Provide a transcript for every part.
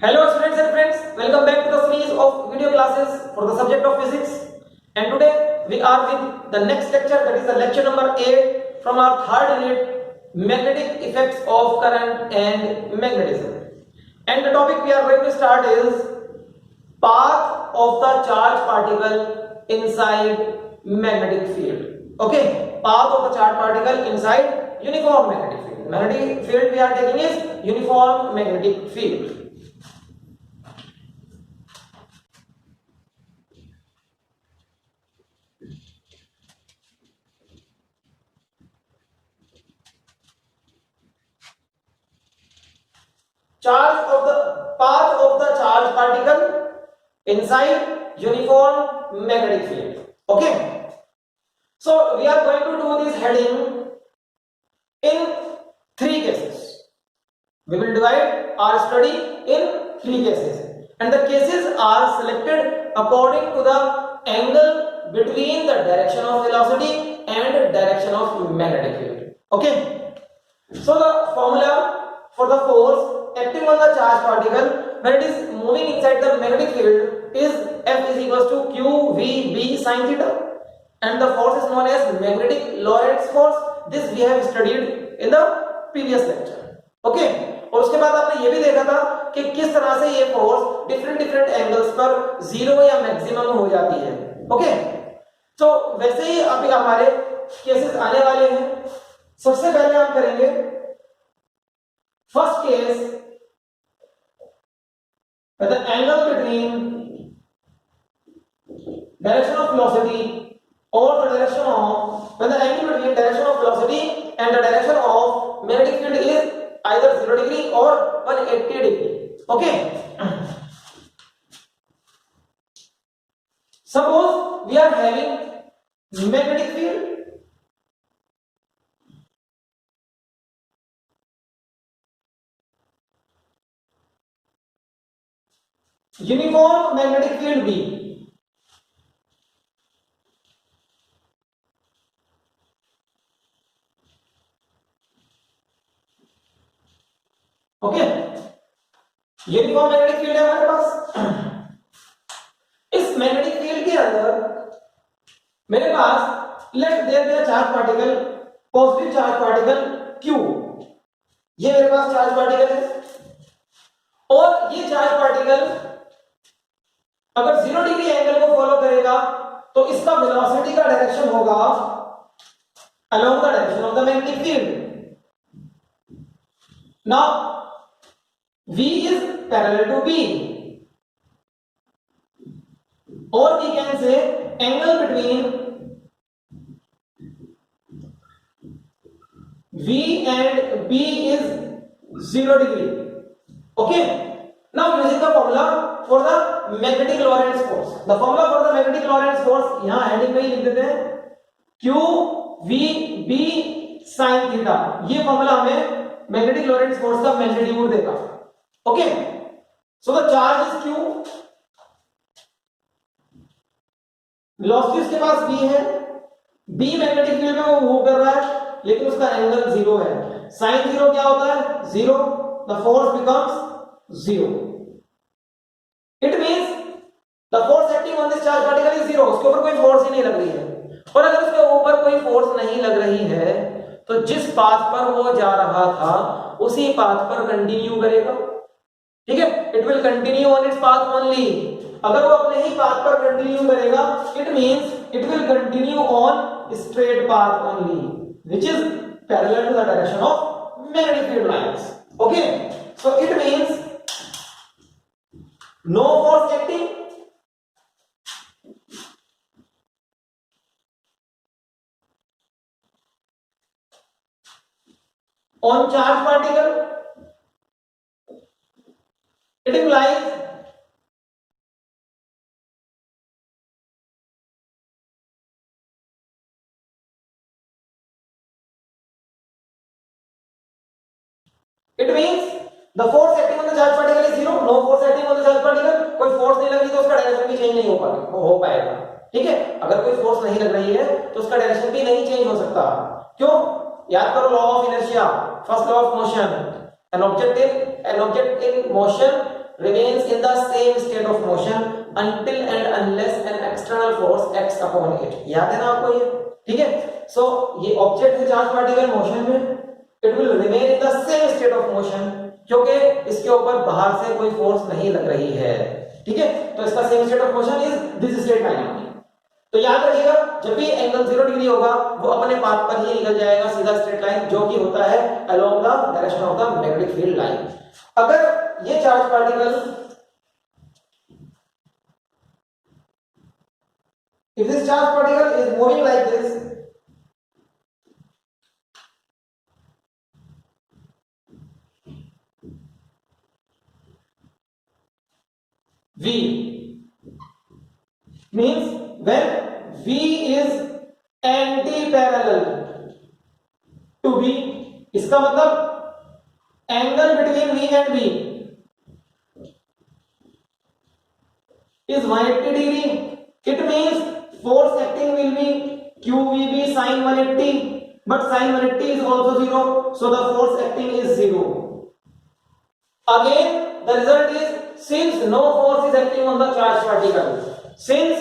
Hello students and friends, welcome back to the series of video classes for the subject of physics. And today we are with the next lecture, that is the lecture number 8 from our third unit, magnetic effects of current and magnetism. And the topic we are going to start is path of the charge particle inside magnetic field. Okay, path of the charge particle inside uniform magnetic field. Magnetic field we are taking is uniform magnetic field. Charge of the path of the charge particle inside uniform magnetic field. Okay, so we are going to do this heading in three cases. We will divide our study in three cases, and the cases are selected according to the angle between the direction of velocity and direction of magnetic field. Okay, so the formula for the force acting on the charge particle when it is moving inside the magnetic field is F is equals to Q V B sin theta, and the force is known as magnetic Lorentz force. This we have studied in the previous lecture. Okay, और उसके बाद आपने ये भी देखा था कि किस तरह से ये फोर्स डिफरेंट एंगल्स पर जीरो या मैक्सिमम हो जाती है. ओके, तो वैसे ही अभी हमारे केसेस आने वाले हैं. सबसे पहले हम करेंगे first case, the angle between direction of velocity or the direction of when the angle between direction of velocity and the direction of magnetic field is either 0 degree or 180 degree. Okay, suppose we are having magnetic field uniform magnetic field B. Okay, uniform magnetic field है हमारे पास. इस magnetic field के अंदर मेरे पास let there be a charge particle, positive charge particle Q. ये मेरे पास चार्ज पार्टिकल है, और ये चार्ज पार्टिकल अगर 0 डिग्री एंगल को फॉलो करेगा तो इसका वेलोसिटी का डायरेक्शन होगा along the direction of the magnetic field. Now V is parallel to B, or we can say angle between V and B is 0 degree. Okay, now using the formula for the magnetic Lorentz force. The formula for the magnetic Lorentz force यहाँ heading में ही लिख देते हैं Q V B sin theta. ये formula हमें magnetic Lorentz force का magnitude देगा. Okay, so the charge is Q, velocity उसके पास B है, B मैग्नेटिक फील्ड में वो मूव कर रहा है लेकिन उसका एंगल 0 है. sin 0 क्या होता है? 0. the force becomes 0. it means the force acting on this charge particle is 0. उसके ऊपर कोई फोर्स ही नहीं लग रही है. और अगर उसके ऊपर कोई फोर्स नहीं लग रही है तो जिस पाथ पर वो जा रहा था उसी पाथ पर कंटिन्यू करेगा. ठीक है, it will continue on its path only. अगर वो अपने ही पाथ पर कंटिन्यू करेगा, it means it will continue on straight path only which is parallel to the direction of magnetic field lines. Okay, so it means no force acting on charge particle. It implies it means the force acting on the charge particle is 0. no force acting on the charge particle. कोई force नहीं लग रही तो उसका direction भी change नहीं हो पाएगा. ठीक है, अगर कोई फोर्स नहीं लग रही है तो उसका डायरेक्शन भी नहीं चेंज हो सकता. क्यों? याद करो law of inertia, first law of motion. an object in motion remains in the same state of motion until and unless an external force acts upon it. याद है ना आपको ये? ठीक है, सो ये ऑब्जेक्ट है चार्ज पार्टिकल मोशन में, it will remain in the same state of motion, क्योंकि इसके ऊपर बाहर से कोई फोर्स नहीं लग रही है। ठीक है, तो इसका same state of motion is this straight line. तो याद रखिएगा, जब भी एंगल 0 डिग्री होगा वो अपने पाथ पर ही निकल जाएगा सीधा स्ट्रेट लाइन, जो कि होता है along the direction of the magnetic field line. अगर ये charge particle, if this charge particle is moving like this, V means when V is anti-parallel to B, इसका मतलब angle between V and B is 180 degree. It means force acting will be QVB sin 180, but sin 180 is also 0, so the force acting is 0. Again, the result is, since no force is acting on the charged particle, since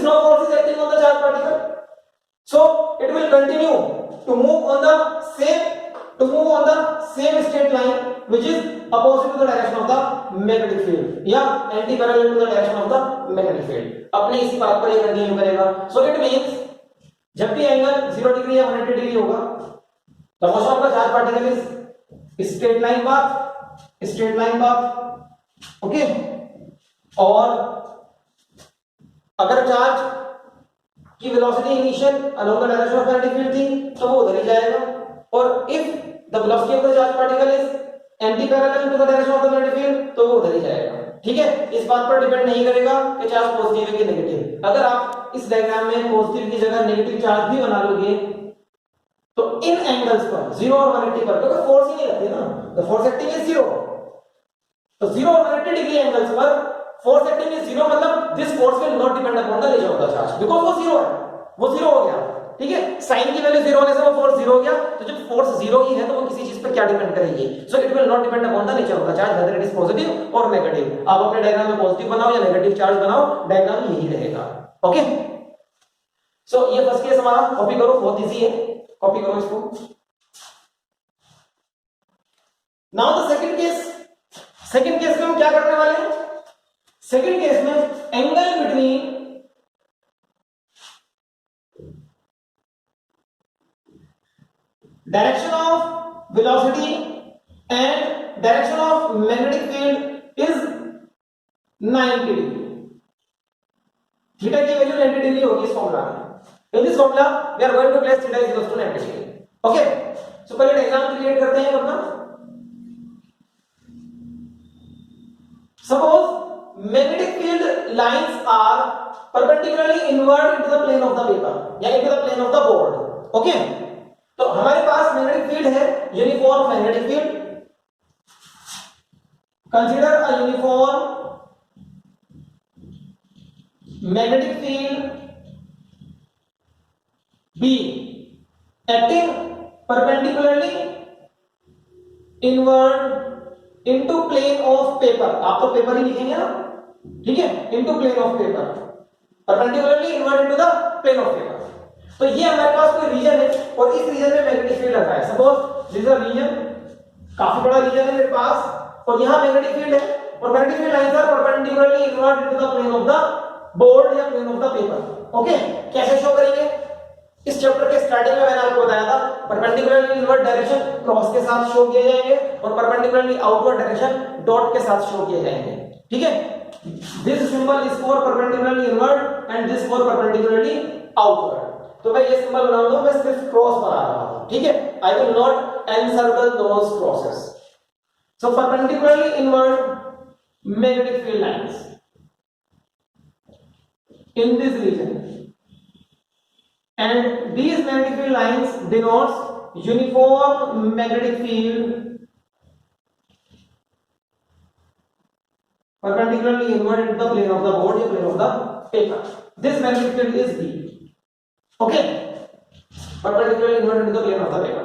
no force is acting on the charged particle, so it will continue to move on the same straight line which is opposite to the direction of the magnetic field या anti parallel to the direction of the magnetic field, अपने इसी बात पर ये continue करेगा। so it means जब भी angle 0 degree या 180 डिग्री होगा, the motion of the charged particle is straight line path, okay। और अगर चार्ज की velocity initial along the direction of magnetic field थी तो वो उधर ही जाएगा, और if the velocity of the charge particle is anti parallel to the direction of the magnetic field तो वो उधर ही जाएगा। ठीक है, इस बात पर डिपेंड नहीं करेगा कि चार्ज पॉजिटिव है कि नेगेटिव। अगर आप इस डायग्राम में पॉजिटिव की जगह नेगेटिव चार्ज भी बना लोगे तो इन एंगल्स पर 0 और 180 पर, क्योंकि फोर्स ही नहीं लगती ना, द फोर्स एक्टिंग इज 0, तो 0 और 180 डिग्री एंगल्स पर force acting is 0, मतलब this force will not depend upon the nature of the charge, because वो 0 है, वो 0 हो गया। ठीक है, साइन की वैल्यू 0 होने से वो फोर्स 0 हो गया, तो जब फोर्स 0 ही है तो वो किसी चीज पर क्या डिपेंड करेगी, so it will not depend upon the nature of the charge whether it is positive और नेगेटिव। आप अपने डायग्राम में पॉजिटिव बनाओ या नेगेटिव चार्ज बनाओ, डायग्राम यही रहेगा। ओके, सो ये फर्स्ट केस हमारा, कॉपी करो, बहुत इजी है, कॉपी करो इसको। नाउ द सेकंड केस में हम क्या करने वाले हैं? सेकेंड केस में angle between direction of velocity and direction of magnetic field is 90 degree. Theta की वैल्यू 90 डिग्री होगी इस फॉर्मूला में। In this formula we are going to place theta is equal to 90 degree. Okay, so पहले diagram create करते हैं अपना। Suppose magnetic field lines are perpendicularly inward into the plane of the paper या into the plane of the board, okay। तो हमारे पास magnetic field है, uniform magnetic field. Consider a uniform magnetic field B acting perpendicularly inward into plane of paper, आप तो paper ही लिखेंगे ना, ठीक है, into plane of paper, perpendicularly inward into the plane of paper। तो ये हमारे पास कोई रीजन है और इस रीजन में मैग्नेटिक फील्ड लगा है। Suppose this is a region, काफी बड़ा रीजन है मेरे पास, और यहाँ मैग्नेटिक फील्ड है, और magnetic field lines are perpendicularly inward into the plane of the board या plane of the paper. Okay, कैसे शो करेंगे? इस चैप्टर के स्टार्टिंग में मैंने आपको बताया था, परपेंडिकुलरली इनवर्ड डायरेक्शन क्रॉस के साथ शो किए जाएंगे और परपेंडिकुलरली आउटवर्ड डायरेक्शन डॉट के साथ शो किए जाएंगे। ठीक है, this symbol is for perpendicularly inward and this for perpendicularly outward. तो मैं ये सिंबल बनाऊंगा, मैं सिर्फ क्रॉस बना रहा हूं, ठीक है, I will not encircle those crosses. So perpendicularly inward magnetic field lines in this region, and these magnetic field lines denotes uniform magnetic field perpendicularly inward into the plane of the board or plane of the paper. This magnetic field is B. Okay, perpendicularly inward into the plane of the paper.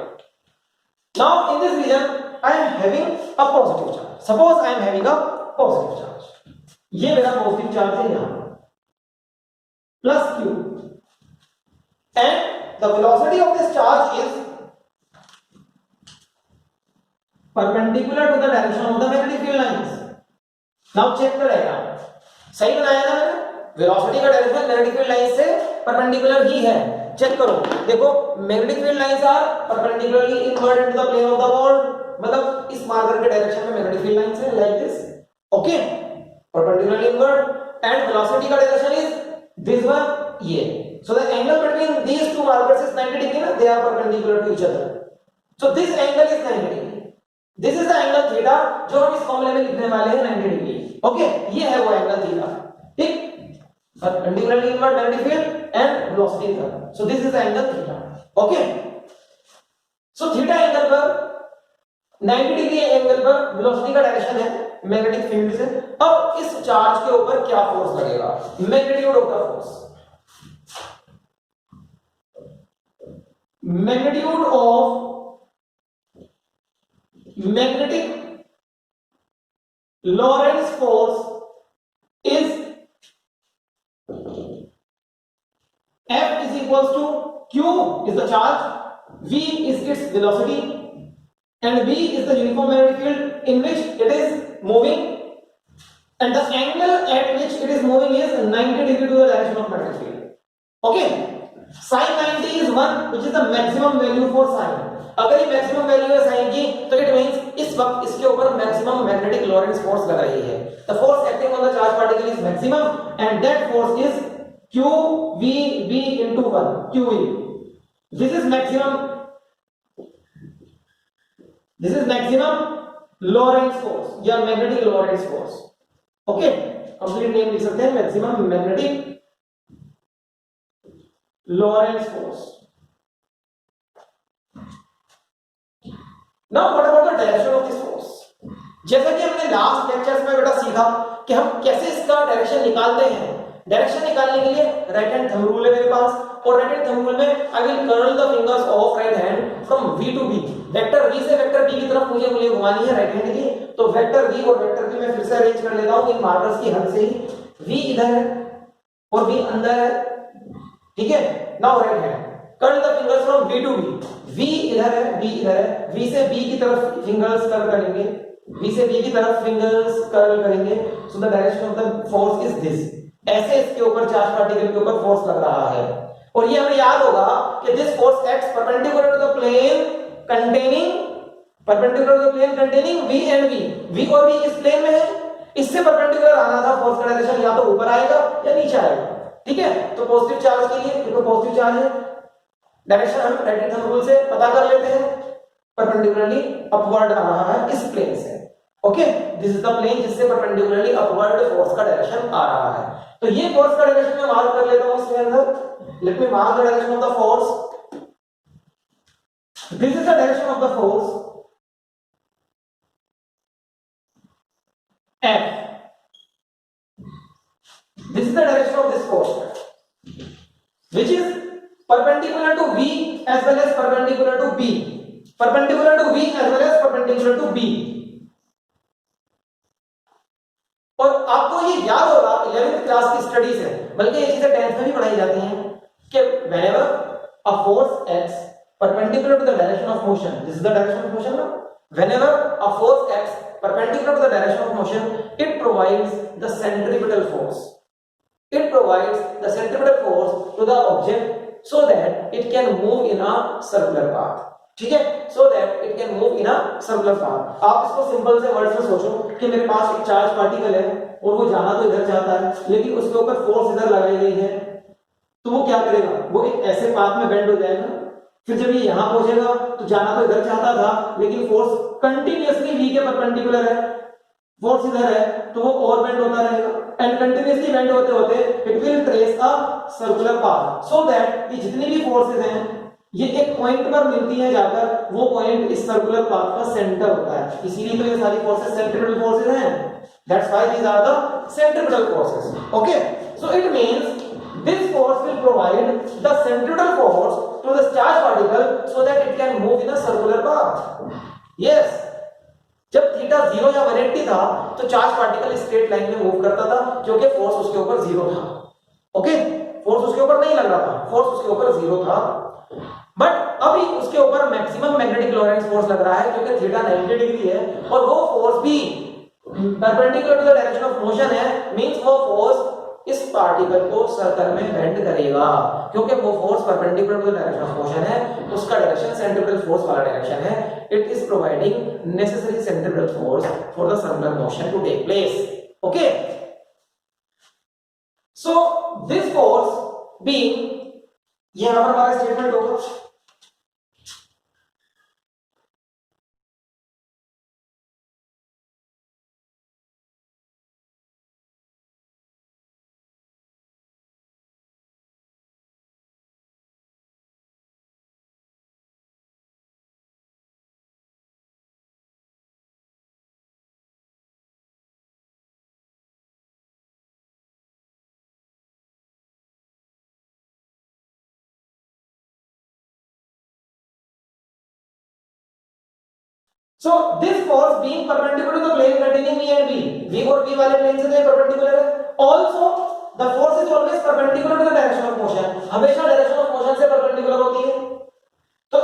Now in this region I am having a positive charge. Suppose I am having a positive charge. ये मेरा positive charge है यहाँ plus Q, and the velocity of this charge is perpendicular to the direction of the magnetic field lines. Now check the diagram. सही बनाया ना मैंने? Velocity का direction magnetic field line से परपेंडिकुलर ही है. चेक करो, देखो magnetic field lines are perpendicularly inward into the plane of the ball. मतलब इस मार्कर के डायरेक्शन में मैग्नेटिक फील्ड लाइंस है like this. Okay, perpendicularly inward and velocity का डायरेक्शन इज दिस वन, ये. So the angle between these two markers is 90 degree. They are perpendicular to each other. So this angle is 90 degree. This is the angle theta जो हम इस फॉर्मूले में लिखने वाले हैं 90 डिग्री. ओके, ये है वो एंगल थीटा. ठीक, perpendicularly inward magnetic field and velocity theta. So this is the angle theta. Okay. So theta angle पर 90 डिग्री एंगल पर वेलोसिटी का डायरेक्शन है मैग्नेटिक फील्ड से. अब इस चार्ज के ऊपर क्या फोर्स लगेगा? Magnitude of the force. Magnitude of magnetic Lorentz force is F is equals to Q is the charge, V is its velocity, and B is the uniform magnetic field in which it is moving, and the angle at which it is moving is 90 degree to the direction of magnetic field. Okay. Sin 90 is 1 which is the maximum value for sin. अगर ये maximum value है sin की तो it means इस वक्त इसके ऊपर maximum magnetic Lawrence force लग रही है. The force acting on the charge particle is maximum and that force is QVB into 1 QV. This is maximum Lorentz force या magnetic Lawrence force. Okay, complete name लिख सकते हैं maximum magnetic Lorentz force. Now what about the direction of this force? जैसा कि हमने last lectures में बेटा सीखा कि हम कैसे इसका डायरेक्शन निकालते हैं. डायरेक्शन निकालने के लिए राइट हैंड थंब रूल है मेरे पास, और राइट हैंड थंब रूल में I will curl the fingers of right hand from V to B. Vector V से वेक्टर B की तरफ मुझे उंगली घुमानी है राइट हैंड की. तो वेक्टर V और वेक्टर B मैं फिर से अरेंज कर लेता हूं इन मार्कर्स की हेल्प से ही. V इधर है और B अंदर है. ठीक है, now right hand curl the fingers from V to B. V इधर है, B इधर है. V से B की तरफ फिंगर्स कर्ल करेंगे, V से B की तरफ फिंगर्स कर्ल करेंगे. So the direction of the force is this. ऐसे इसके ऊपर चार्ज पार्टिकल के ऊपर फोर्स लग रहा है. और ये हमें याद होगा कि this force acts perpendicular to the plane containing V and V. V और V इस प्लेन में है. इससे परपेंडिकुलर आना था फोर्स का डायरेक्शन, या तो ऊपर आएगा या नीचे आएगा. ठीक है, तो पॉजिटिव चार्ज के लिए देखो पॉजिटिव चार्ज है, डायरेक्शन हम राइट हैंड थंब रूल से पता कर लेते हैं. परपेंडिकुलरली अपवर्ड आ रहा है इस प्लेन से. Okay, this is the plane जिससे परपेंडिकुलरली अपवर्ड फोर्स का डायरेक्शन आ रहा है. तो ये फोर्स का डायरेक्शन मैं मार्क कर लेता हूं इसके अंदर. Let me mark the direction of the force. This is the direction of the force F. This is the direction of this force, which is perpendicular to V as well as perpendicular to B. Perpendicular to V as well as perpendicular to B. और आपको ये याद होगा 11th class की study से, बल्कि ये चीजें 10th में भी पढ़ाई जाती हैं कि whenever a force acts perpendicular to the direction of motion, this is the direction of motion now. Whenever a force acts perpendicular to the direction of motion, it provides the centripetal force. It provides the centripetal force to the object so that it can move in a circular path. ठीक है, so that it can move in a circular path. आप इसको simple से words में सोचो कि मेरे पास एक चार्ज पार्टिकल है और वो जाना तो इधर चाहता है, लेकिन उसके ऊपर फोर्स इधर लगाई गई है. तो वो क्या करेगा? वो एक ऐसे पाथ में बेंड हो जाएगा. फिर जब ये यहां पहुंचेगा तो जाना तो इधर चाहता था, लेकिन फोर्स कंटिन्यूअसली V के परपेंडिकुलर है, फोर्स इधर है, तो वो और बेंड होता रहेगा. एंड कंटिन्यूअसली बेंड होते होते it will trace a circular path, so that ये जितनी भी फोर्सेस हैं ये एक पॉइंट पर मिलती है जाकर, वो पॉइंट इस सर्कुलर पाथ का सेंटर होता है, इसीलिए तो ये सारी फोर्सेस सेंट्रीपिटल फोर्सेस हैं, that's why these are the centripetal forces. Okay, so it means this force will provide the centripetal force to the charged particle so that it can move in a circular path. Yes, जब theta 0 या 180 था तो charge particle straight line में move करता था क्योंकि force उसके ऊपर 0 था. ओके, फोर्स उसके ऊपर नहीं लग रहा था, फोर्स उसके ऊपर 0 था. बट अभी उसके ऊपर मैक्सिमम मैग्नेटिक लोरेंट्ज फोर्स लग रहा है क्योंकि थीटा 90 डिग्री है और वो फोर्स भी perpendicular to the direction of motion है. मींस वो फोर्स इस पार्टिकल को सर्कल में बेंड करेगा क्योंकि वो force perpendicular to the direction of motion है, उसका डायरेक्शन सेंट्रीपिटल फोर्स वाला डायरेक्शन है. It is providing necessary centripetal force for the circular motion to take place. Okay, so this force being, ये हमारा स्टेटमेंट होगा. So this force being perpendicular to the plane containing V and B, V और B वाले plane से तो ये perpendicular है. Also the force is always perpendicular to the direction of motion, हमेशा डायरेक्शन ऑफ मोशन से perpendicular होती है. तो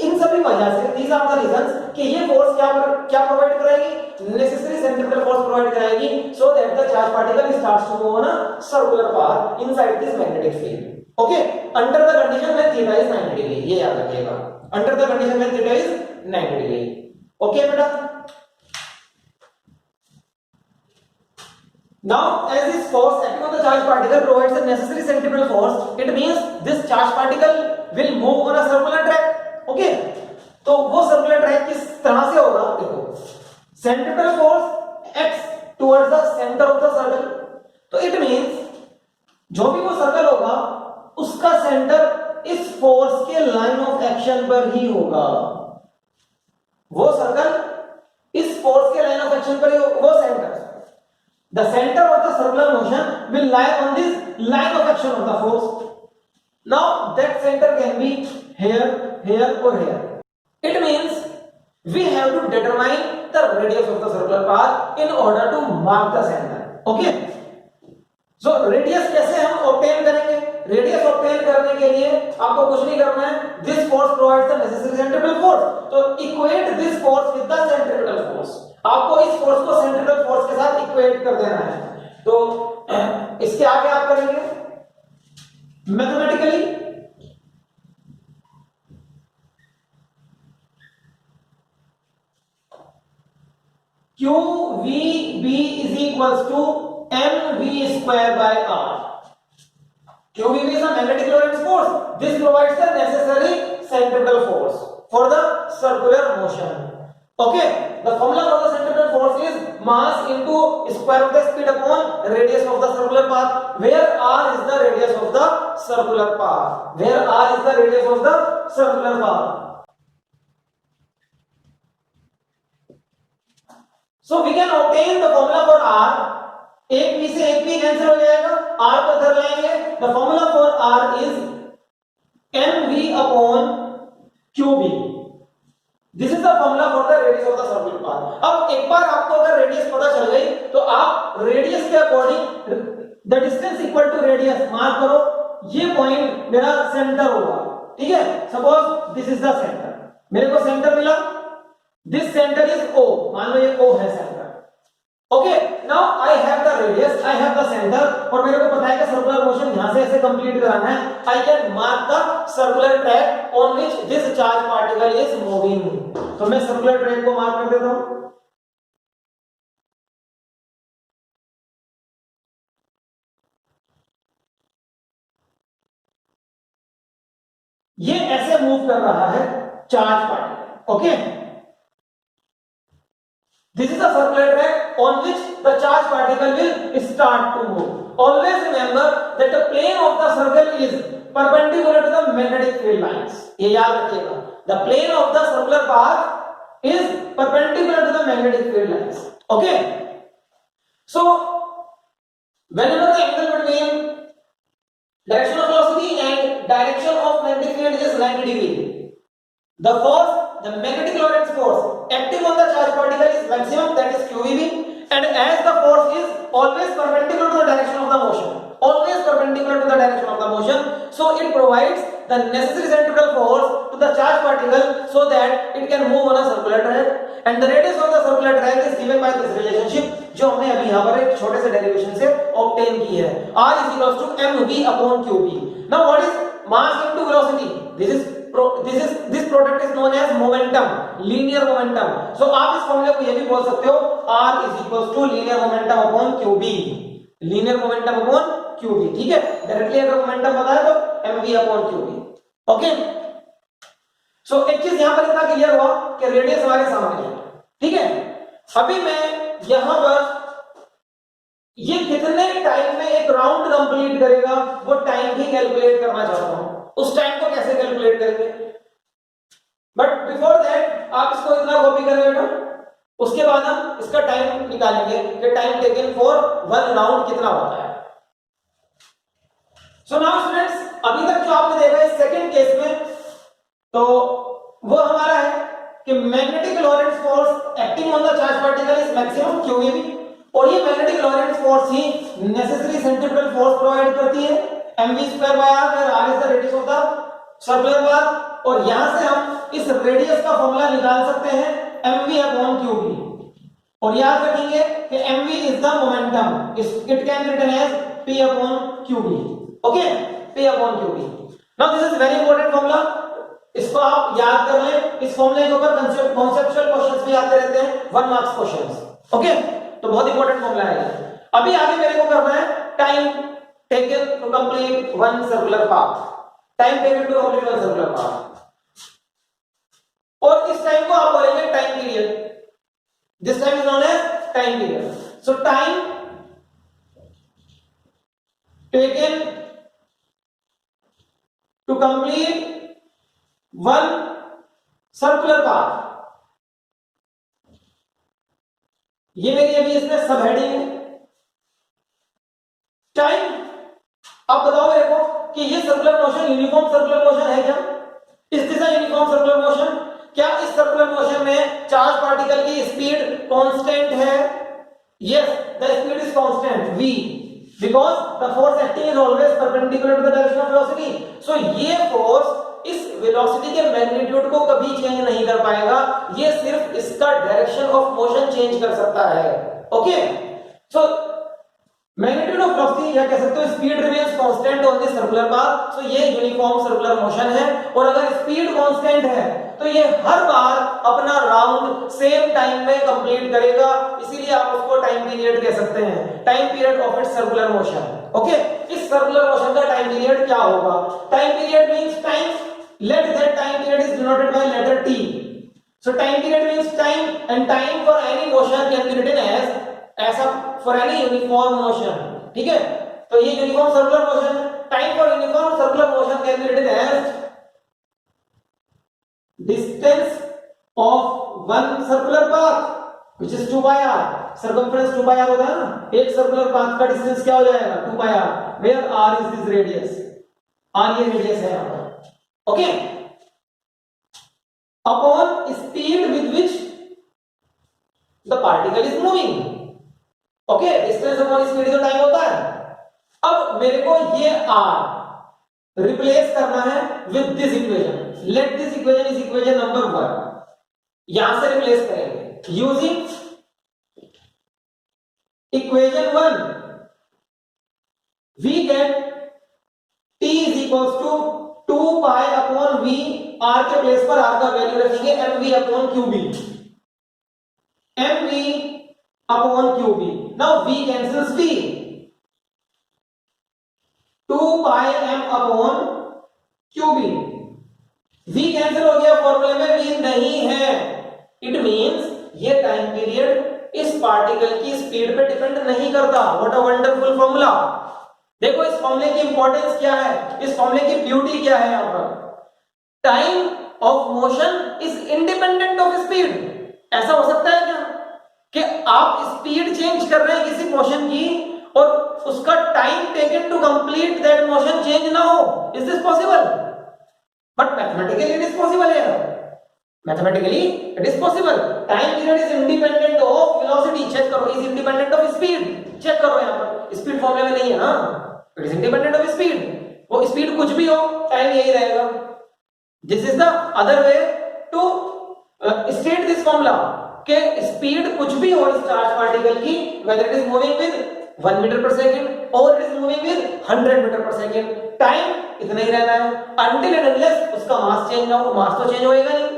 इन सभी वजह से these are the reasons कि ये फोर्स क्या प्रोवाइड कराएगी, नेसेसरी सेंट्रीपिटल फोर्स प्रोवाइड कराएगी so that the charged particle starts to move on a circular path inside this magnetic field. Okay, under the condition when theta is 90 degree, ये याद रखिएगा, under the condition when theta is 90 degree. Okay beta, now as this force acting on the charged particle provides the necessary centripetal force, it means this charged particle will move on a circular track. Okay, तो वो circular track किस तरह से होगा, देखो centripetal force acts towards the center of the circle, तो it means जो भी वो सर्कल होगा उसका सेंटर इस फोर्स के लाइन ऑफ एक्शन पर ही होगा. वो सर्कल इस फोर्स के लाइन ऑफ एक्शन पर ही, वो centre, the centre of the circular motion will lie on this line of action of the force. Now that centre can be here, here or here. It means we have to determine the radius of the circular path in order to mark the center. Okay, so radius कैसे हम obtain करेंगे? Radius obtain करने के लिए आपको कुछ नहीं करना है, this force provides the necessary centripetal force, तो equate this force with the centripetal force. आपको इस फोर्स को सेंट्रीपिटल फोर्स के साथ इक्वेट कर देना है. तो इसके आगे आप करेंगे mathematically, QVB is equals to mv square by r. QVB is a magnetic Lorentz force. This provides the necessary centripetal force for the circular motion. Okay, the formula for the centripetal force is mass into square of the speed upon radius of the circular path, where r is the radius of the circular path. Where r is the radius of the circular path. So we can obtain the formula for r. एक p से एक p cancel हो जाएगा, r को इधर लाएंगे. The formula for r is mv upon qb. This is the formula for the radius of the circular path. अब एक बार आपको अगर रेडियस पता चल गई तो आप रेडियस के according the distance equal to radius mark करो. ये पॉइंट मेरा सेंटर होगा, ठीक है. Suppose this is the centre, मेरे को सेंटर मिला, दिस सेंटर इज o, मान लो ये o है centre. Okay, now I have the radius, I have the centre, और मेरे को पता है कि सर्कुलर मोशन यहां से ऐसे कंप्लीट कराना है. I can mark the circular track on which this charge particle is moving. तो मैं सर्कुलर ट्रैक को मार्क कर देता हूं. ये ऐसे मूव कर रहा है charge particle. Okay, this is a circular track on which the charged particle will start to move. Always remember that the plane of the circle is perpendicular to the magnetic field lines, ये याद रखिएगा, the plane of the circular path is perpendicular to the magnetic field lines. Okay, so whenever the angle between direction of velocity and direction of magnetic field is 90 degree, the force, the magnetic Lorentz force acting on the charged particle is maximum, that is QEB, and as the force is always perpendicular to the direction of the motion, always perpendicular to the direction of the motion, so it provides the necessary centrifugal force to the charged particle so that it can move on a circular track, and the radius of the circular track is given by this relationship जो हमने अभी यहाँ पर एक छोटे से derivation से obtain की है, R is equals to mv upon qb. Now what is mass into velocity? This product is known as momentum, linear momentum. So आप इस फॉर्मूले को ये भी बोल सकते हो, R is equals to linear momentum upon qb, linear momentum upon qb. ठीक है, डायरेक्टली अगर मोमेंटम पता है तो mv upon qb. ओके, सो एक चीज यहां पर इतना क्लियर हुआ कि रेडियस हमारे सामने है. ठीक है, अभी मैं यहां पर ये कितने टाइम में एक राउंड कंप्लीट करेगा वो टाइम भी कैलकुलेट करना चाहता हूं. उस टाइम को कैसे कैलकुलेट करेंगे, बट बिफोर दैट आप इसको इतना कॉपी करें बेटा, उसके बाद हम इसका टाइम निकालेंगे कि time taken for one round कितना होता है. सो नाउ स्टूडेंट्स, अभी तक जो आपने देखा है सेकंड केस में, तो वो हमारा है कि magnetic Lorentz force acting on the charge particle is maximum QEB, और ये मैग्नेटिक लॉरेंट्ज फोर्स ही नेसेसरी सेंट्रीफ्यूगल फोर्स प्रोवाइड करती है mv²r, where r is the radius of the circular path, और यहां से हम इस रेडियस का फॉर्मूला निकाल सकते हैं mv upon qb, और याद रखेंगे कि mv is the momentum, it can be written as p upon qb. okay, p upon qb. now this is very important formula, इसको आप याद कर लें. इस फॉर्मूले के ऊपर कॉन्सेप्चुअल क्वेश्चंस भी आते रहते हैं, 1 मार्क्स क्वेश्चंस. ओके, तो बहुत इंपॉर्टेंट फॉर्मूला है. अभी आगे मेरे को करना है time taken to complete one circular path, time taken to complete one circular path, और इस टाइम को आप बोलेंगे time period. This time is known as time period. So time taken to complete one circular path, ये मेरी अभी इसमें सब हेडिंग है. टाइम, अब बताओ मेरे को कि ये circular motion uniform circular motion है क्या? इस दिशा यूनिफॉर्म सर्कुलर मोशन, क्या इस सर्कुलर मोशन में चार्ज पार्टिकल की स्पीड कांस्टेंट है? Yes, the speed is constant v, because the force acting is always perpendicular to the direction of velocity. So ये फोर्स इस वेलोसिटी के मैग्नीट्यूड को कभी चेंज नहीं कर पाएगा, ये सिर्फ इसका डायरेक्शन ऑफ मोशन चेंज कर सकता है. Okay, so magnitude of velocity या कह सकते हो speed remains constant on the circular path. So ये यूनिफॉर्म सर्कुलर मोशन है, और अगर स्पीड कांस्टेंट है तो ये हर बार अपना राउंड सेम टाइम में कंप्लीट करेगा, इसीलिए आप उसको टाइम पीरियड कह सकते हैं, time period of its circular motion. Okay, इस सर्कुलर मोशन का टाइम पीरियड क्या होगा? Time period means time, let that time period is denoted by letter t. So time period means time, and time for any motion can be written as ऐसा for any uniform motion. ठीक है, तो ये uniform circular motion है. Time for uniform circular motion can be written as distance of one circular path which is 2 by r. circumference 2 by r होता है ना, एक सर्कुलर पाथ का डिस्टेंस क्या हो जाएगा? 2 by r, where r is this radius. r ये radius है यहाँ पर. Okay, upon speed with which the particle is moving. Okay, distance upon speed जो टाइम होता है. अब मेरे को ये r रिप्लेस करना है with this equation. Let this equation is equation number 1. यहां से रिप्लेस करेंगे using equation 1. We get t is equals to 2 pi upon v, r के प्लेस पर r का वैल्यू रखेंगे mv upon qb, mv upon qb. now v cancels v, 2 pi m upon qb, v cancel हो गया, फॉर्मूले में v नहीं है. इट मींस ये टाइम पीरियड इस पार्टिकल की स्पीड पे डिपेंड नहीं करता. What a wonderful formula. देखो इस फॉर्मूले की इंपॉर्टेंस क्या है, इस फॉर्मूले की ब्यूटी क्या है यहां पर, time of motion is independent of speed. ऐसा हो सकता है क्या कि आप स्पीड चेंज कर रहे हैं किसी मोशन की और उसका time taken to complete that motion change ना हो? Is this possible? But mathematically it is possible है, mathematically it is possible. Time period is independent of velocity, check करो, is independent of speed, check करो यहां पर, speed फॉर्मूले में नहीं है ना, it is independent of speed. वो स्पीड कुछ भी हो, टाइम यही रहेगा। This is the other way to state this formula कि स्पीड कुछ भी हो इस चार्ज पार्टिकल की, whether it is moving with 1 meter per second or it is moving with 100 meter per second, time इतना ही रहना है until and unless उसका मास चेंज ना हो। मास तो चेंज होएगा नहीं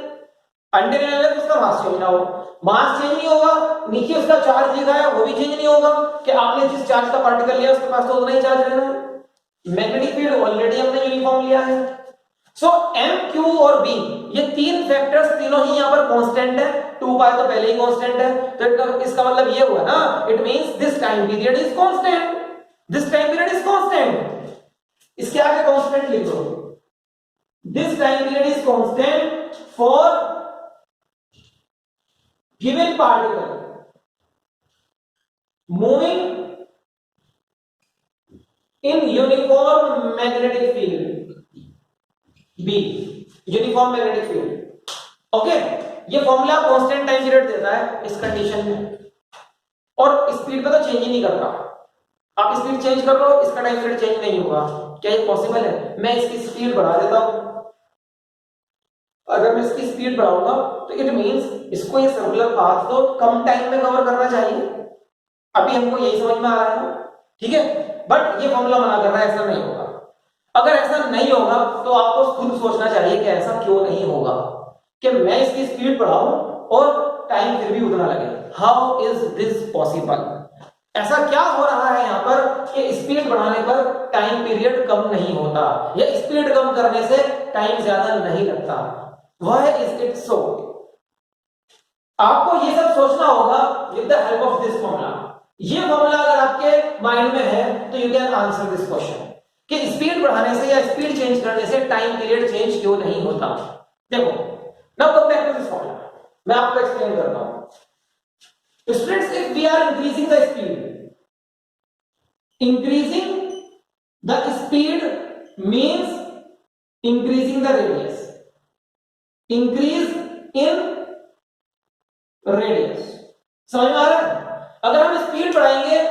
until and unless उसका मास चेंज ना हो। मास चेंज नहीं होगा, नीचे उसका चार्ज लिखा है वो भी चेंज नहीं होगा कि आपने जिस चार्ज का पार्टिकल लिया उसके पास तो उतना ही चार्ज रहना है। मैग्नेटिक फील्ड ऑलरेडी हमने यूनिफॉर्म लिया है। सो m, q और b ये तीन फैक्टर्स तीनों ही यहां पर कांस्टेंट है, 2 पाई तो पहले ही कांस्टेंट है, तो इसका मतलब ये हुआ ना, it means this time period is constant, this time period is constant. इसके आगे कांस्टेंट लिख दो, this time period is constant for given particle moving in uniform magnetic field B, uniform magnetic field. Okay, ये formula constant time period देता है इस condition में, और स्पीड पे तो चेंज ही नहीं कर रहा। आप स्पीड चेंज कर लो, इसका टाइम पीरियड चेंज नहीं होगा। क्या ये पॉसिबल है? मैं इसकी स्पीड बढ़ा देता हूं, अगर मैं इसकी स्पीड बढ़ाऊंगा तो इट मींस इसको ये सर्कुलर पाथ को कम टाइम में कवर करना चाहिए। अभी हमको यही समझ में आ रहा है, ठीक है, बट ये फॉर्मूला मना कर रहा है ऐसा नहीं होगा। अगर ऐसा नहीं होगा तो आपको खुद सोचना चाहिए कि ऐसा क्यों नहीं होगा कि मैं इसकी स्पीड बढ़ाऊं और टाइम फिर भी उतना लगे। How is this possible? ऐसा क्या हो रहा है यहां पर कि स्पीड बढ़ाने पर टाइम पीरियड कम नहीं होता या स्पीड कम करने से टाइम ज्यादा नहीं लगता? Why is it so? आपको ये सब सोचना होगा with the help of this formula. ये फॉर्मूला अगर आपके माइंड में है तो you can answer this question कि स्पीड बढ़ाने से या स्पीड चेंज करने से टाइम पीरियड चेंज क्यों नहीं होता। देखो, now come back to this formula, मैं आपको एक्सप्लेन करता हूं। Students, if we are increasing the speed, increasing the speed means increasing the radius, increase in radius. समझ में आ रहा है? अगर हम स्पीड बढ़ाएंगे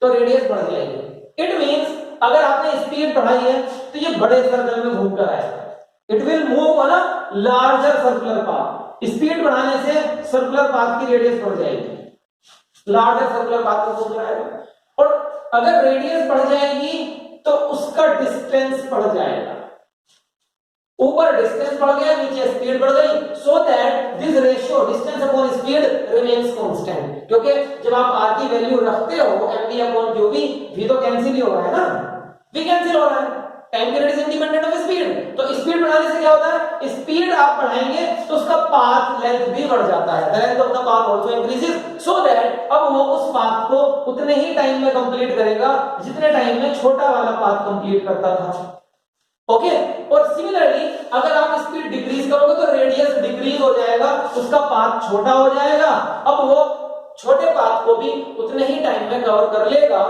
तो रेडियस बढ़ जाएगी। इट मींस अगर आपने स्पीड बढ़ाई है तो ये बड़े सर्कल में घूम कर आएगा, it will move on a larger circular path. Speed बढ़ाने से सर्कुलर पाथ की रेडियस बढ़ जाएगी, लार्जर सर्कुलर पाथ में घूम कर आएगा। और अगर रेडियस बढ़ जाएगी तो उसका डिस्टेंस बढ़ जाएगा। ऊपर डिस्टेंस बढ़ गया, नीचे स्पीड बढ़ गई, so that this ratio distance upon speed remains constant. क्योंकि जब आप r की वैल्यू रखते हो mv अपॉन qv, v तो कैंसिल ही हो रहा है ना, v कैंसिल हो रहा है, time period is independent of speed. तो स्पीड बढ़ाने से क्या होता है, स्पीड आप बढ़ाएंगे तो उसका पाथ लेंथ भी बढ़ जाता है, the length of the path also increases, so that अब वो उस पाथ को उतने ही टाइम में कंप्लीट करेगा जितने टाइम में छोटा वाला पाथ कंप्लीट करता था। ओके, और सिमिलरली अगर आप स्पीड डिक्रीज करोगे तो रेडियस डिक्रीज हो जाएगा, उसका पाथ छोटा हो जाएगा। अब वो छोटे पाथ को भी उतने ही टाइम में कवर कर लेगा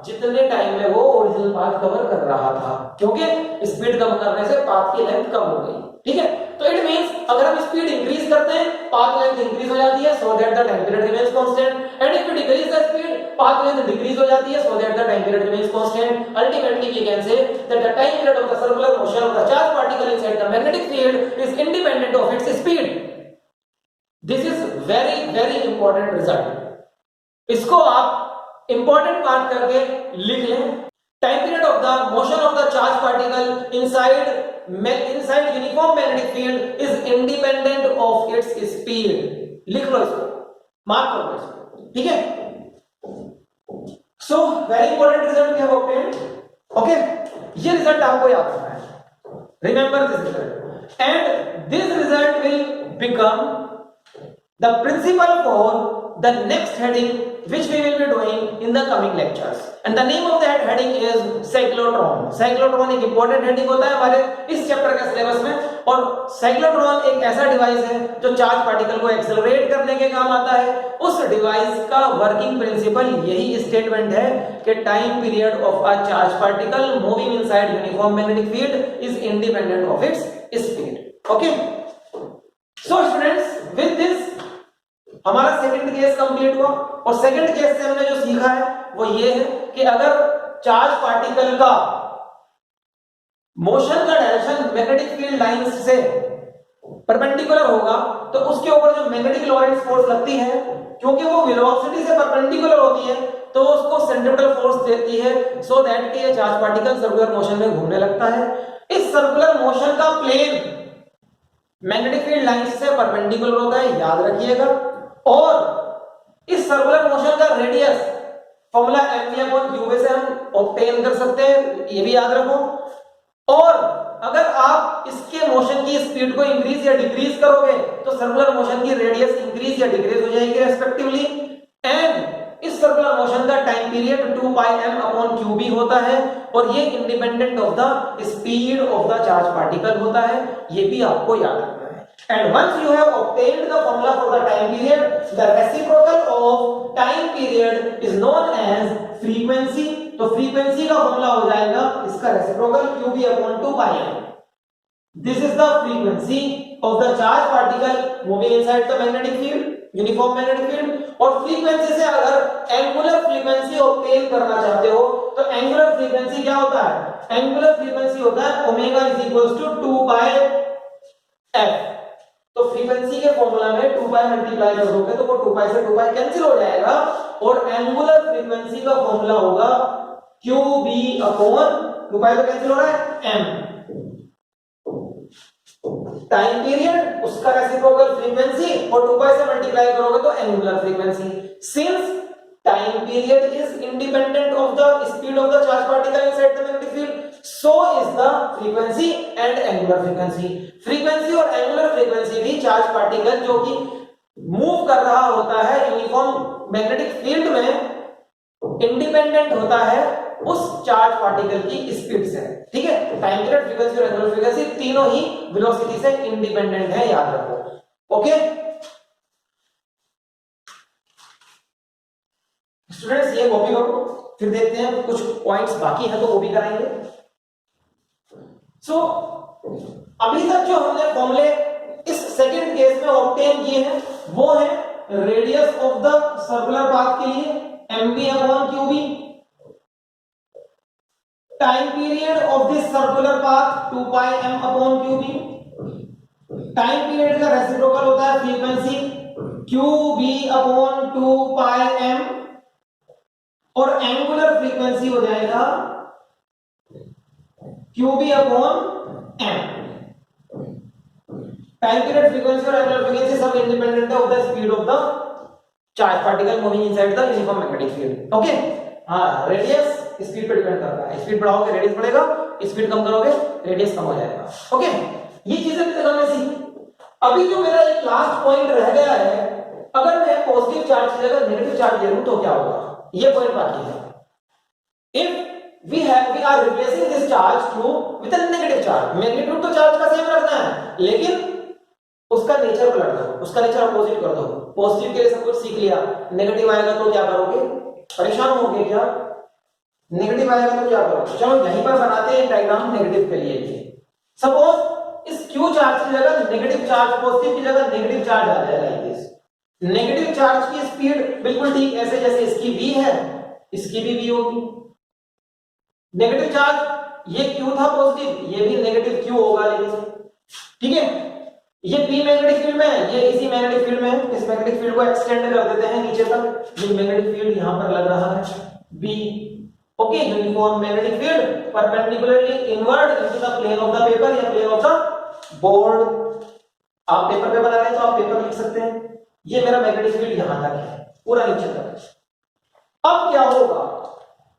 जितने टाइम में वो ओरिजिनल पाथ कवर कर रहा था, क्योंकि स्पीड कम करने से पाथ की लेंथ कम हो गई। ठीक है, तो इट मींस अगर हम स्पीड इंक्रीज करते हैं पाथ लेंथ इंक्रीज हो जाती है, so that the time period remains constant, and if we decrease the speed path length decrease हो जाती है, so that the time period remains constant. Ultimately we can say that the time period of the circular motion of the charged particle inside the magnetic field is independent of its speed. This is very important result. इसको आप important part करके लिख लें। Time period of the motion of the charged particle inside uniform magnetic field is independent of its speed. लिख लो इसको, mark कर लो इसको, ठीक है। So very important result we have obtained. Okay, ये result आपको याद रखना है. Remember this result, and this result will become the principle for the next heading which we will be doing in the coming lectures. And the name of that heading is cyclotron. Cyclotron एक important heading होता है हमारे इस chapter के syllabus में, और cyclotron एक ऐसा डिवाइस है जो चार्ज पार्टिकल को एक्सेलरेट करने के काम आता है। उस डिवाइस का वर्किंग प्रिंसिपल यही स्टेटमेंट है कि time period of a charge particle moving inside uniform magnetic field is independent of its speed. Okay, so students, with this हमारा सेकंड केस कंप्लीट हुआ, और सेकंड केस से हमने जो सीखा है वो ये है कि अगर चार्ज पार्टिकल का मोशन का डायरेक्शन मैग्नेटिक फील्ड लाइंस से परपेंडिकुलर होगा तो उसके ऊपर जो मैग्नेटिक लॉरेंट्ज फोर्स लगती है, क्योंकि वो वेलोसिटी से परपेंडिकुलर होती है, तो उसको सेंट्रीपिटल फोर्स देती है, सो दैट कि ये चार्ज पार्टिकल सर्कुलर मोशन में घूमने लगता है। इस सर्कुलर मोशन का प्लेन मैग्नेटिक फील्ड लाइंस से परपेंडिकुलर होता है, याद रखिएगा। और इस सर्कुलर मोशन का रेडियस फॉर्मूला mv/qv से हम ऑब्टेन कर सकते हैं, ये भी याद रखो। और अगर आप इसके मोशन की स्पीड को इंक्रीज या डिक्रीज करोगे तो सर्कुलर मोशन की रेडियस इंक्रीज या डिक्रीज हो जाएगी रेस्पेक्टिवली। एंड इस सर्कुलर मोशन का टाइम पीरियड 2πm/qb होता है, और ये independent of the speed of the charge particle होता है, ये भी आपको याद रखना है। And once you have obtained the formula for the time period, the reciprocal of time period is known as frequency. तो frequency का formula हो जाएगा इसका reciprocal qb/2πm. This is the frequency of the charge particle moving inside the magnetic field, uniform magnetic field. और frequency से अगर angular frequency obtain करना चाहते हो तो angular frequency क्या होता है? Angular frequency होता है omega is equals to 2πf. तो फ्रीक्वेंसी के फॉर्मूला में 2π मल्टीप्लाई कर दोगे तो वो 2π से 2π कैंसिल हो जाएगा, और एंगुलर फ्रीक्वेंसी का फॉर्मूला होगा qb/2π तो कैंसिल हो रहा है m, टाइम पीरियड उसका रेसिप्रोकल फ्रीक्वेंसी, और 2π से मल्टीप्लाई करोगे तो angular frequency. Since time period is independent of the speed of the charge particle inside the magnetic field, so is the frequency and angular frequency. Frequency और angular frequency भी charge particle जो कि move कर रहा होता है uniform magnetic field में independent होता है उस चार्ज पार्टिकल की स्पीड से। ठीक है, टाइम पीरियड, फ्रीक्वेंसी और एंगुलर फ्रीक्वेंसी तीनों ही वेलोसिटी से इंडिपेंडेंट है, याद रखो। ओके स्टूडेंट्स, ये कॉपी करो, फिर देखते हैं कुछ पॉइंट्स बाकी हैं तो वो भी कराएंगे। सो अभी तक जो हमने फॉर्मूले इस सेकंड केस में ऑब्टेन किए हैं वो है radius of the circular path के लिए mv/qb, time period of this circular path 2πm/qb, time period का रेसिप्रोकल होता है फ्रीक्वेंसी qb/2πm, और एंगुलर फ्रीक्वेंसी हो जाएगा qb/m। टाइम पीरियड, फ्रीक्वेंसी और एंगुलर फ्रीक्वेंसी सब इंडिपेंडेंट है of the speed of the charge particle moving inside the uniform magnetic field. Okay, हाँ, रेडियस स्पीड पे डिपेंड करता है, स्पीड बढ़ाओगे रेडियस बढ़ेगा, स्पीड कम करोगे रेडियस कम हो जाएगा। ओके, ये चीजें भी हमने सीखी। अभी जो मेरा एक लास्ट पॉइंट रह गया है, अगर मैं पॉजिटिव चार्ज की जगह नेगेटिव चार्ज ले लूं तो क्या होगा, ये पॉइंट बाकी है। If we are replacing this charge through with a negative charge, magnitude तो चार्ज का सेम रखना है लेकिन उसका नेचर पलट दो, उसका नेचर अपोजिट कर दो। पॉजिटिव के लिए सब कुछ सीख लिया, नेगेटिव आएगा तो क्या करोगे, परेशान होगे क्या? नेगेटिव आएगा तो क्या करोगे? चलो यहीं पर बनाते हैं डायग्राम नेगेटिव के लिए। सपोज इस Q चार्ज की जगह नेगेटिव चार्ज, पॉजिटिव की जगह नेगेटिव चार्ज आ जाए लाइक दिस। नेगेटिव चार्ज की स्पीड बिल्कुल ठीक ऐसे जैसे इसकी v है, इसकी भी v होगी। नेगेटिव चार्ज ये Q था पॉजिटिव, ये भी नेगेटिव Q होगा लेकिन, ठीक है। ये P मैग्नेटिक फील्ड में है, ये इसी मैग्नेटिक फील्ड में है। इस मैग्नेटिक फील्ड को एक्सटेंड कर देते हैं नीचे तक, ये मैग्नेटिक फील्ड यहां पर लग रहा है B। Okay, uniform magnetic field perpendicularly inward into the plane of the paper या प्लेन ऑफ द बोर्ड। आप पेपर पे बना रहे हैं तो आप पेपर लिख सकते हैं। ये मेरा मैग्नेटिक फील्ड यहां तक है, पूरा नीचे तक। अब क्या होगा,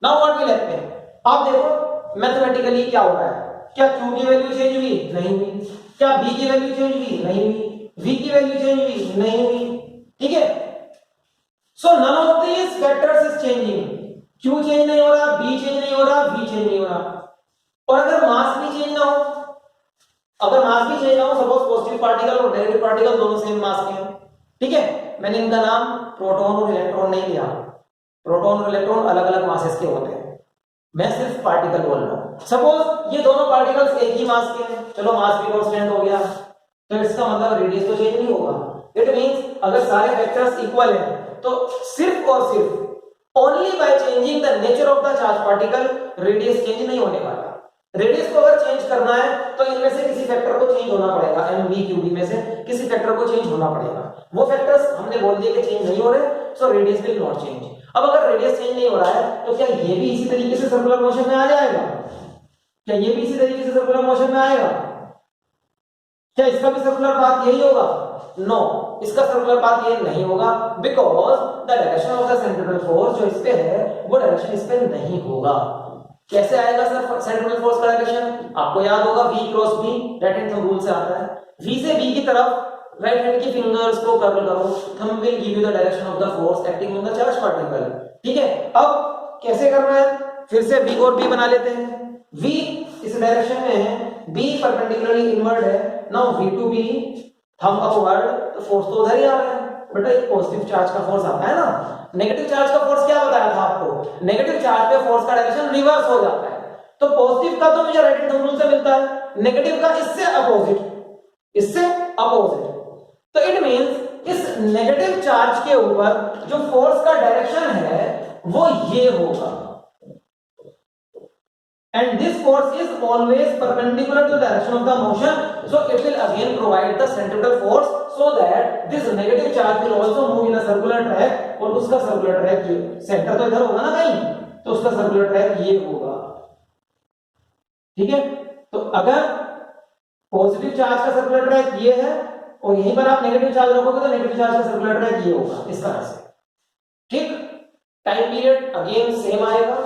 नाउ व्हाट विल हैपन, आप देखो मैथमेटिकली क्या हो रहा है। क्या Q की वैल्यू चेंज हुई? नहीं हुई। क्या B की वैल्यू चेंज हुई? नहीं हुई। V की वैल्यू चेंज हुई? नहीं हुई। ठीक है, so none of these factors is changing. Q change नहीं हो रहा, बी चेंज नहीं हो रहा, वी चेंज नहीं हो रहा। और अगर मास भी चेंज ना हो, अगर मास भी चेंज ना हो, सपोज पॉजिटिव पार्टिकल और नेगेटिव पार्टिकल दोनों सेम मास के हैं, ठीक है, मैंने इनका नाम प्रोटॉन और इलेक्ट्रॉन नहीं लिया, प्रोटॉन और इलेक्ट्रॉन अलग अलग मासेस के होते हैं, मैं सिर्फ पार्टिकल बोल रहा हूं। सपोज ये दोनों पार्टिकल्स एक ही मास के हैं, चलो मास भी कांस्टेंट हो गया, तो इसका मतलब रेडियस तो चेंज नहीं होगा। इट मींस अगर सारे वेक्टर्स इक्वल हैं तो सिर्फ और सिर्फ only by changing the nature of the charge particle radius change नहीं होने वाला। रेडियस को अगर चेंज करना है तो इनमें से किसी फैक्टर को चेंज होना पड़ेगा, एम वी क्यू बी में से किसी फैक्टर को चेंज होना पड़ेगा। वो फैक्टर्स हमने बोल दिए कि चेंज नहीं हो रहे, so radius will not change. अब अगर रेडियस चेंज नहीं हो रहा है तो क्या ये भी इसी तरीके से सर्कुलर मोशन में आ जाएगा? क्या ये भी इसी तरीके से सर्कुलर मोशन में आएगा? क्या इसका भी सर्कुलर पाथ यही होगा? नो, इसका सर्कुलर पाथ ये नहीं होगा, because the direction of the centripetal force जो इस पे है वो डायरेक्शन इस पे नहीं होगा। कैसे आएगा सर सेंट्रिपेटल फोर्स का डायरेक्शन? आपको याद होगा v cross b, right hand thumb rule से आता है। v से b की तरफ राइट हैंड की फिंगर्स को कर्ल करो, thumb will give you the direction of the force acting on the charge particle. ठीक है, अब कैसे करना है? फिर से v और b बना लेते हैं। v इस डायरेक्शन में है, b परपेंडिकुलरली इनवर्ड है। Now v to b thumb upward, तो फोर्स तो उधर ही आ रहा है। बेटा एक पॉजिटिव चार्ज का फोर्स आता है ना, नेगेटिव चार्ज का फोर्स क्या बताया था आपको? नेगेटिव चार्ज पे फोर्स का डायरेक्शन रिवर्स हो जाता है। तो पॉजिटिव का तो मुझे राइट हैंड थंब रूल से मिलता है, नेगेटिव का इससे अपोजिट, इससे अपोजिट। तो इट मींस इस नेगेटिव चार्ज के ऊपर जो फोर्स का डायरेक्शन है वो ये होगा, and this force is always perpendicular to the direction of the motion, so it will again provide the centripetal force so that this negative charge will also move in a circular track, और उसका circular track ये centre तो इधर होगा ना कहीं, तो उसका circular track ये होगा। ठीक है, तो अगर पॉजिटिव चार्ज का सर्कुलर ट्रैक ये है और यहीं पर आप नेगेटिव चार्ज रखोगे तो नेगेटिव चार्ज का सर्कुलर ट्रैक ये होगा, इस तरह से। ठीक, टाइम पीरियड अगेन सेम आएगा,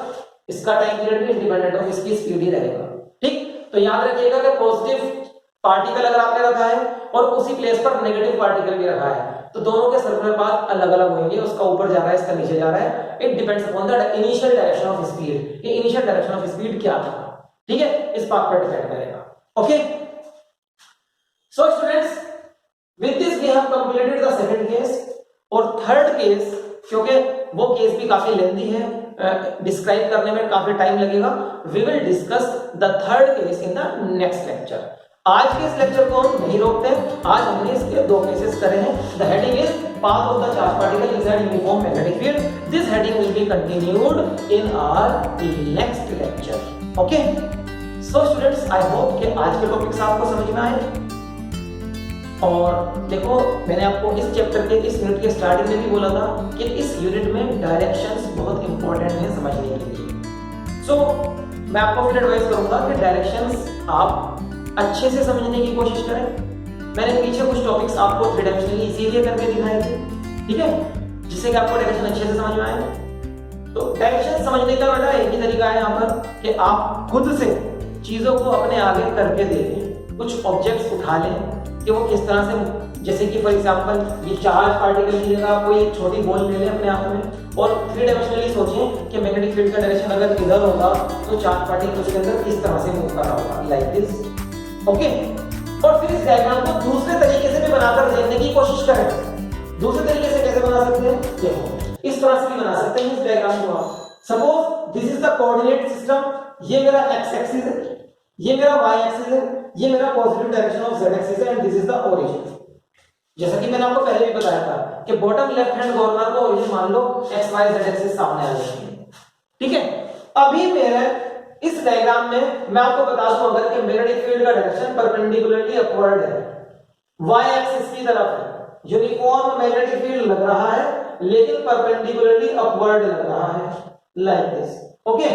इसका टाइम पीरियड भी इंडिपेंडेंट ऑफ इसकी स्पीड ही रहेगा। ठीक, तो याद रखिएगा कि पॉजिटिव पार्टिकल अगर आपने रखा है और उसी प्लेस पर नेगेटिव पार्टिकल भी रखा है तो दोनों के सर्कुलर पाथ अलग अलग होंगे, उसका ऊपर जा रहा है, इसका नीचे जा रहा है। It depends upon the initial direction of speed, ये इनिशियल डायरेक्शन ऑफ स्पीड क्या था, ठीक है, इस बात पर डिपेंड करेगा। Okay, so students, with this we have completed the second case. और थर्ड केस, क्योंकि वो केस भी काफी लेंथी है, डिस्क्राइब करने में काफी टाइम लगेगा, we will discuss the third case in the next lecture. आज के इस लेक्चर को हम नहीं रोकते हैं, आज हमने इसके दो केसेस करे हैं। The heading is path of the charge particle inside uniform magnetic field. This heading will be continued in our next lecture. Okay, so students, I hope कि आज के टॉपिक्स आपको समझ में आए। और देखो, मैंने आपको इस चैप्टर के इस यूनिट के स्टार्टिंग में भी बोला था कि इस यूनिट में डायरेक्शंस बहुत इंपॉर्टेंट हैं समझने के लिए। सो मैं आपको फिर एडवाइस करूंगा कि डायरेक्शंस आप अच्छे से समझने की कोशिश करें। मैंने पीछे कुछ टॉपिक्स आपको थ्री डायमेंशनली इजीली करके दिखाए थे, ठीक है, जिससे कि आपको डायरेक्शन अच्छे से समझ में आए। तो डायरेक्शन समझने का बेटा एक ही तरीका है यहाँ पर कि आप खुद से चीजों को अपने आगे करके देखें, कुछ ऑब्जेक्ट्स उठा लें कि वो किस तरह से, जैसे कि फॉर एग्जांपल ये चार्ज पार्टिकल की जगह कोई एक छोटी बॉल ले लें अपने हाथ में और थ्री डायमेंशनली सोचें कि मैग्नेटिक फील्ड का डायरेक्शन अगर इधर होगा तो चार्ज पार्टिकल उसके अंदर किस तरह से मूव कर रहा होगा, लाइक दिस। ओके, और फिर इस डायग्राम को दूसरे तरीके से भी बनाकर देखने की कोशिश करें। दूसरे तरीके से कैसे बना सकते हैं? देखो, इस तरह से भी बना सकते हैं इस डायग्राम को आप। Suppose this is the coordinate system, ये मेरा एक्स एक्सिस है, ये मेरा वाई एक्सिस है, ये मेरा positive direction of Z axis है, and this is the origin. जैसा कि मैंने आपको पहले भी बताया था कि बॉटम लेफ्ट हैंड कॉर्नर को ओरिजिन मान लो, एक्स वाई जेड एक्सिस सामने आ जाएंगे। ठीक है, अभी मेरे इस डायग्राम में मैं आपको बता दूं अगर कि मैग्नेटिक फील्ड का डायरेक्शन परपेंडिकुलरली अपवर्ड है, वाई एक्सिस की तरफ है, यूनिफॉर्म मैग्नेटिक फील्ड लग रहा है लेकिन परपेंडिकुलरली अपवर्ड लग रहा है, लाइक दिस। ओके,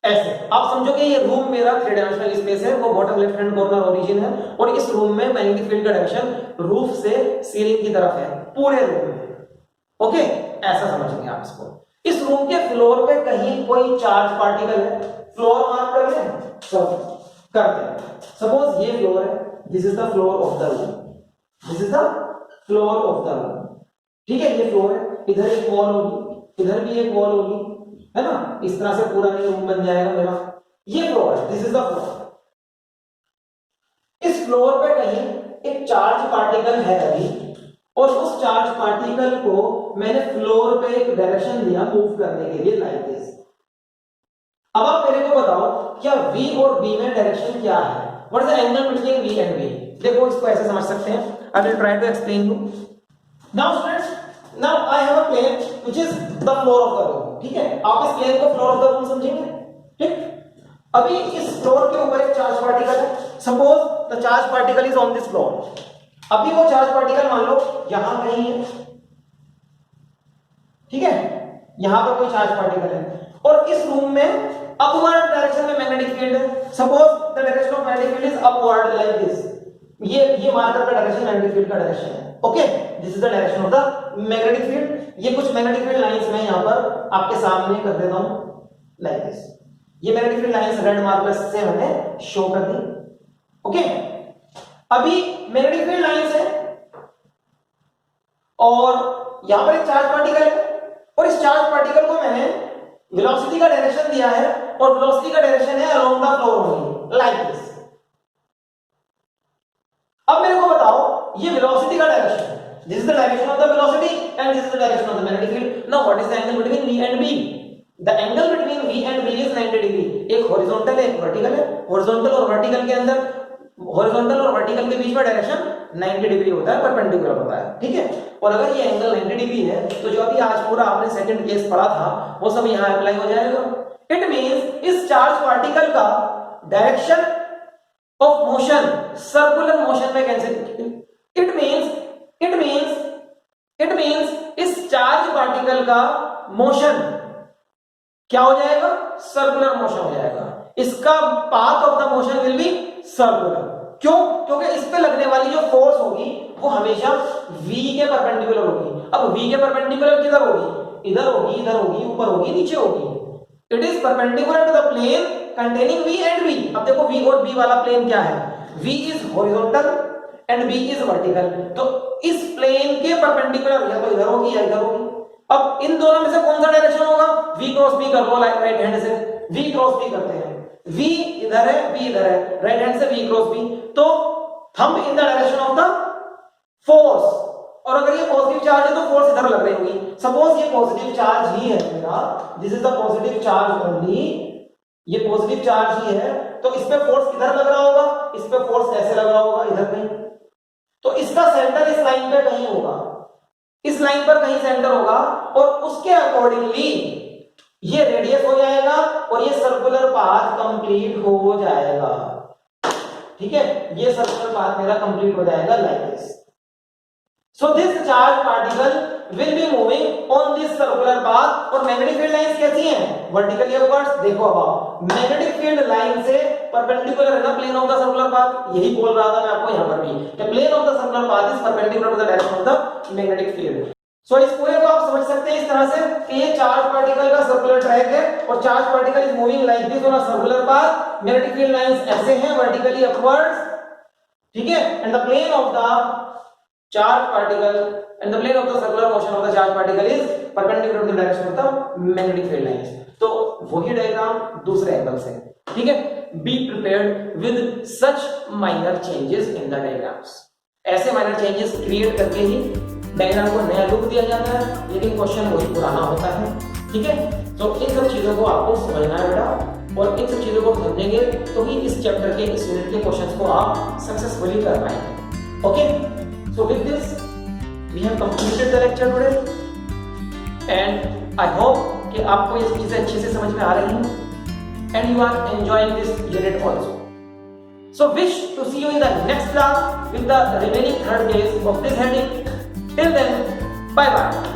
ऐसे आप समझो कि ये रूम मेरा थ्री डायमेंशनल स्पेस है, वो bottom left hand corner origin है, और इस रूम में मैग्नेटिक फील्ड का डायरेक्शन रूफ से सीलिंग की तरफ है, पूरे रूम में। ओके, ऐसा समझेंगे आप इसको। इस रूम के फ्लोर पे कहीं कोई चार्ज पार्टिकल है, फ्लोर मार्क कर लें, करते हैं। सपोज ये फ्लोर है, this is the floor of the room, this is the floor of the room. ठीक है, ये फ्लोर है, इधर एक वॉल होगी, इधर भी एक वॉल होगी, है ना, इस तरह से पूरा ये रूम बन जाएगा मेरा, ये फ्लोर है, दिस इज द फ्लोर। इस फ्लोर पे कहीं एक चार्ज पार्टिकल है अभी, और उस चार्ज पार्टिकल को मैंने फ्लोर पे एक डायरेक्शन दिया मूव करने के लिए, लाइक दिस। अब आप मेरे को बताओ क्या V और B में डायरेक्शन क्या है, what is the angle between V and B। देखो इसको ऐसे समझ सकते हैं, I will try to explain you. Now students, now I have a plane which is the floor of the room, ठीक है, आप इस प्लेन को फ्लोर ऑफ द रूम समझेंगे, ठीक। अभी इस फ्लोर के ऊपर एक चार्ज पार्टिकल है, suppose the charge particle is on this floor. अभी वो चार्ज पार्टिकल मान लो यहां कहीं है, ठीक है, यहां पर कोई चार्ज पार्टिकल है, और इस रूम में अपवर्ड डायरेक्शन में मैग्नेटिक फील्ड है, suppose the direction of magnetic field is upward like this. ये मार्कर का डायरेक्शन मैग्नेटिक फील्ड का डायरेक्शन है, okay, this is the direction of the magnetic field. ये कुछ मैग्नेटिक फील्ड लाइंस मैं यहां पर आपके सामने कर देता हूं लाइक दिस। ये magnetic field lines red marker से मैंने शो कर दी, ओके। अभी मैग्नेटिक फील्ड लाइंस है और यहां पर एक चार्ज पार्टिकल है, और इस चार्ज पार्टिकल को मैंने वेलोसिटी का डायरेक्शन दिया है, और वेलोसिटी का डायरेक्शन है along the floor only like this. अब मेरे को बताओ ये वेलोसिटी का डायरेक्शन है, this is the direction of the velocity and this is the direction of the magnetic field. Now what is the angle between V and B? The angle between V and B is 90 degree. एक horizontal है, एक vertical है, horizontal और vertical के अंदर, horizontal और vertical के बीच में डायरेक्शन 90 डिग्री होता है, परपेंडिकुलर होता है, ठीक है। और अगर ये एंगल 90 डिग्री है तो जो अभी आज पूरा आपने सेकंड केस पढ़ा था वो सब यहां अप्लाई हो जाएगा। इट मींस इस चार्ज पार्टिकल का direction of motion circular motion में कैंसिल, इट मींस इस चार्ज पार्टिकल का मोशन क्या हो जाएगा, सर्कुलर मोशन हो जाएगा। इसका path of the motion will be circular. क्यों? क्योंकि इस पे लगने वाली जो फोर्स होगी वो हमेशा V के परपेंडिकुलर होगी। अब V के परपेंडिकुलर किधर होगी? इधर होगी, इधर होगी, ऊपर होगी, नीचे होगी। It is perpendicular to the plane containing V and B। अब देखो V और B वाला प्लेन क्या है, V is horizontal and B is vertical, तो इस प्लेन के परपेंडिकुलर या तो इधर होगी या इधर होगी। अब इन दोनों में से कौन सा डायरेक्शन होगा? V क्रॉस B कर लो राइट हैंड से, V क्रॉस B करते हैं, V इधर है, B इधर है, राइट हैंड से V क्रॉस B, तो thumb in the direction of the force. और अगर ये पॉजिटिव चार्ज है तो फोर्स इधर लग रही होगी। सपोज ये पॉजिटिव चार्ज ही है मेरा, this is the positive charge only, ये पॉजिटिव चार्ज ही है, तो इस पे फोर्स किधर लग रहा होगा? इस पे फोर्स ऐसे लग रहा होगा, इधर कहीं, तो इसका सेंटर इस लाइन पे कहीं होगा, इस लाइन पर कहीं सेंटर होगा, और उसके अकॉर्डिंगली ये रेडियस हो जाएगा और ये सर्कुलर पाथ कंप्लीट हो जाएगा, ठीक है। ये सर्कुलर पाथ मेरा कंप्लीट हो जाएगा like this. So this charge particle will be moving on this circular path. और मैग्नेटिक फील्ड लाइंस कैसी हैं? Vertically upwards. देखो अब मैग्नेटिक फील्ड लाइन से परपेंडिकुलर है ना plane of the circular path, यही बोल रहा था मैं आपको यहां पर भी कि plane of the circular path is perpendicular to the direction of the magnetic field. So इस पूरे को आप समझ सकते हैं इस तरह से कि ये चार्ज पार्टिकल का सर्कुलर ट्रैक है और charge particle is moving like this on a circular path. Magnetic field lines ऐसे हैं वर्टिकली अपवर्ड्स, ठीक है, and the plane of the charge particle and the plane of the circular motion of the charge particle is perpendicular to the direction of the magnetic field lines। तो वही diagram दूसरे angle से, ठीक है। Be prepared with such minor changes in the diagrams। ऐसे minor changes create करके ही diagram को नया लुक दिया जाता है, लेकिन क्वेश्चन वही पुराना होता है, ठीक है। तो इन सब चीजों को आपको समझना है बेटा, और इन सब चीजों को समझेंगे तो ही इस चैप्टर के, इस यूनिट के क्वेश्चंस को आप सक्सेसफुली कर पाएंगे। Okay, so with this we have completed the lecture today and I hope कि आपको ये चीजें अच्छे से समझ में आ रही हैं and you are enjoying this unit also। So wish to see you in the next class with the remaining third case of this heading। Till then, bye bye।